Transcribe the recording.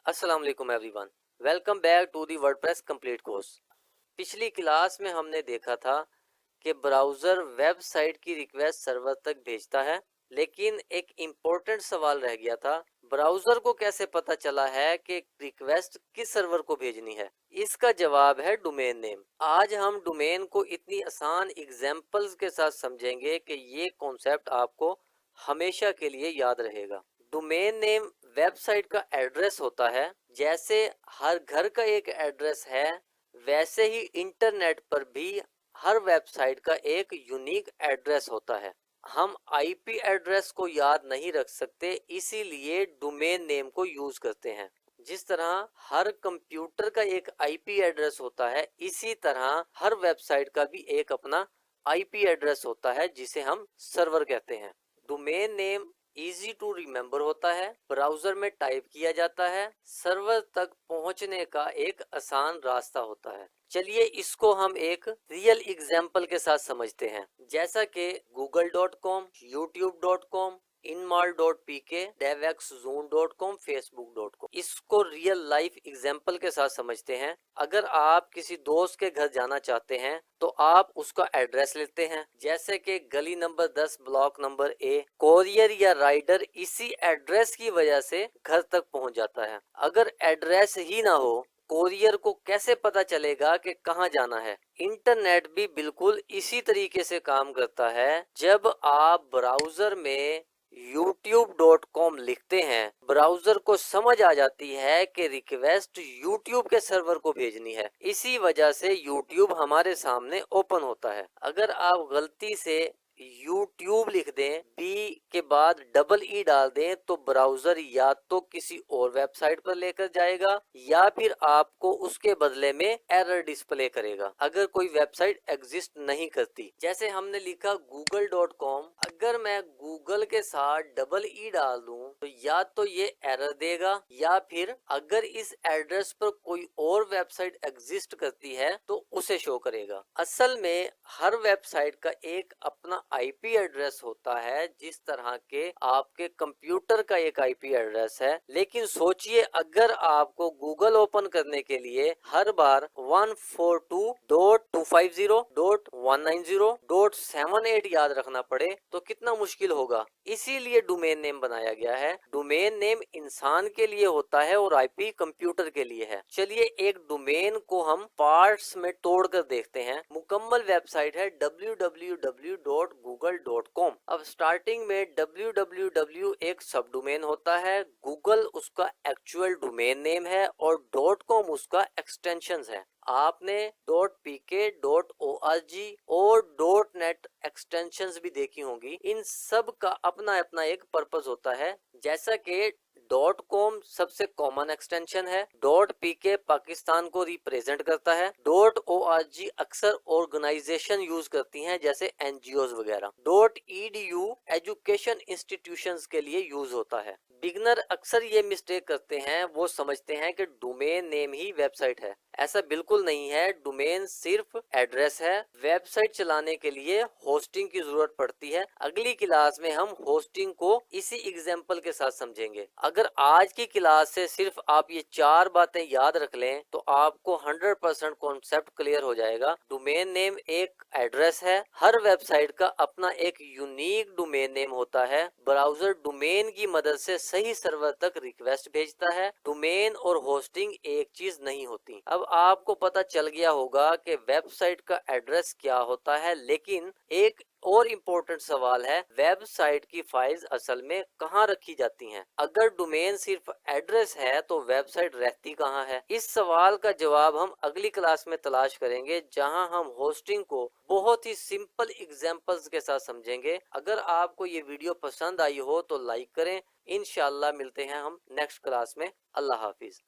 अस्सलाम वालेकुम everyone, welcome back to the WordPress complete course. पिछली क्लास में हमने देखा था कि ब्राउज़र वेबसाइट की रिक्वेस्ट सर्वर तक भेजता है, लेकिन एक इम्पोर्टेंट सवाल रह गया था, ब्राउज़र को कैसे पता चला है कि रिक्वेस्ट किस सर्वर को भेजनी है। इसका जवाब है डोमेन नेम। आज हम डोमेन को इतनी आसान एग्जाम्पल्स के साथ समझेंगे कि ये कॉन्सेप्ट आपको हमेशा के लिए याद रहेगा। डोमेन नेम वेबसाइट का एड्रेस होता है। जैसे हर घर का एक एड्रेस है, वैसे ही इंटरनेट पर भी हर वेबसाइट का एक यूनिक एड्रेस होता है। हम आईपी एड्रेस को याद नहीं रख सकते, इसीलिए डोमेन नेम को यूज करते हैं। जिस तरह हर कंप्यूटर का एक आईपी एड्रेस होता है, इसी तरह हर वेबसाइट का भी एक अपना आईपी एड्रेस होता है, जिसे हम सर्वर कहते हैं। Domain name easy to remember होता है, ब्राउजर में टाइप किया जाता है, सर्वर तक पहुंचने का एक आसान रास्ता होता है। चलिए इसको हम एक रियल एग्जाम्पल के साथ समझते हैं, जैसा कि google.com, youtube.com, inmal.pk, devxzone.com, facebook.com। इसको रियल लाइफ एग्जाम्पल के साथ समझते हैं। अगर आप किसी दोस्त के घर जाना चाहते हैं तो आप उसका एड्रेस लेते हैं, जैसे कि गली number 10 block number A. Courier या राइडर इसी एड्रेस की वजह से घर तक पहुंच जाता है। अगर एड्रेस ही ना हो, कोरियर को कैसे पता चलेगा कि कहां जाना है। इंटरनेट भी बिल्कुल इसी तरीके से काम करता है। जब आप ब्राउजर में youtube.com लिखते हैं, ब्राउजर को समझ आ जाती है कि रिक्वेस्ट YouTube के सर्वर को भेजनी है। इसी वजह से YouTube हमारे सामने ओपन होता है। अगर आप गलती से YouTube लिख दें, बी के बाद डबल ई डाल दें, तो ब्राउजर या तो किसी और वेबसाइट पर लेकर जाएगा या फिर आपको उसके बदले में एरर डिस्प्ले करेगा अगर कोई वेबसाइट एग्जिस्ट नहीं करती। जैसे हमने लिखा google.com, अगर मैं गूगल के साथ डबल ई डाल दूं तो या तो ये एरर देगा, या फिर अगर इस एड्रेस पर कोई और वेबसाइट एग्जिस्ट करती है तो उसे शो करेगा। असल में हर वेबसाइट का एक अपना आईपी एड्रेस होता है, जिस तरह के आपके कंप्यूटर का एक आईपी एड्रेस है। लेकिन सोचिए, अगर आपको गूगल ओपन करने के लिए हर बार 142.250.190.78 याद रखना पड़े तो कितना मुश्किल होगा। इसीलिए डोमेन नेम बनाया गया है। डोमेन नेम इंसान के लिए होता है और आईपी कंप्यूटर के लिए है। चलिए एक डोमेन को हम पार्ट्स में तोड़कर देखते हैं। मुकम्मल वेबसाइट है www.google.com। अब स्टार्टिंग में www एक सब डोमेन होता है, गूगल उसका एक्चुअल डोमेन नेम है और .com उसका एक्सटेंशन है। आपने .pk, .org और .net एक्सटेंशंस भी देखी होंगी। इन सब का अपना अपना एक पर्पस होता है। जैसा कि .com सबसे कॉमन एक्सटेंशन है, .pk पाकिस्तान को रिप्रेजेंट करता है, .org अक्सर ऑर्गेनाइजेशन यूज करती हैं जैसे एनजीओज वगैरह, .edu एजुकेशन इंस्टीट्यूशंस के लिए यूज होता है। बिगनर अक्सर ये मिस्टेक करते हैं, वो समझते हैं कि डोमेन नेम ही वेबसाइट है। ऐसा बिल्कुल नहीं है। डोमेन सिर्फ एड्रेस है। वेबसाइट चलाने के लिए होस्टिंग की जरूरत पड़ती है। अगली क्लास में हम होस्टिंग को इसी एग्जाम्पल के साथ समझेंगे। अगर आज की क्लास से सिर्फ आप ये 4 बातें याद रख लें तो आपको 100% कॉन्सेप्ट क्लियर हो जाएगा। डोमेन नेम एक एड्रेस है। हर वेबसाइट का अपना एक यूनिक डोमेन नेम होता है। ब्राउजर डोमेन की मदद से सही सर्वर तक रिक्वेस्ट भेजता है। डोमेन और होस्टिंग एक चीज नहीं होती। अब आपको पता चल गया होगा कि वेबसाइट का एड्रेस क्या होता है, लेकिन एक और इम्पोर्टेंट सवाल है, वेबसाइट की फाइल्स असल में कहाँ रखी जाती हैं? अगर डोमेन सिर्फ एड्रेस है तो वेबसाइट रहती कहाँ है? इस सवाल का जवाब हम अगली क्लास में तलाश करेंगे, जहां हम होस्टिंग को बहुत ही सिंपल एग्जांपल्स के साथ समझेंगे। अगर आपको ये वीडियो पसंद आई हो तो लाइक करें। इंशाल्लाह मिलते हैं हम नेक्स्ट क्लास में। अल्लाह हाफिज।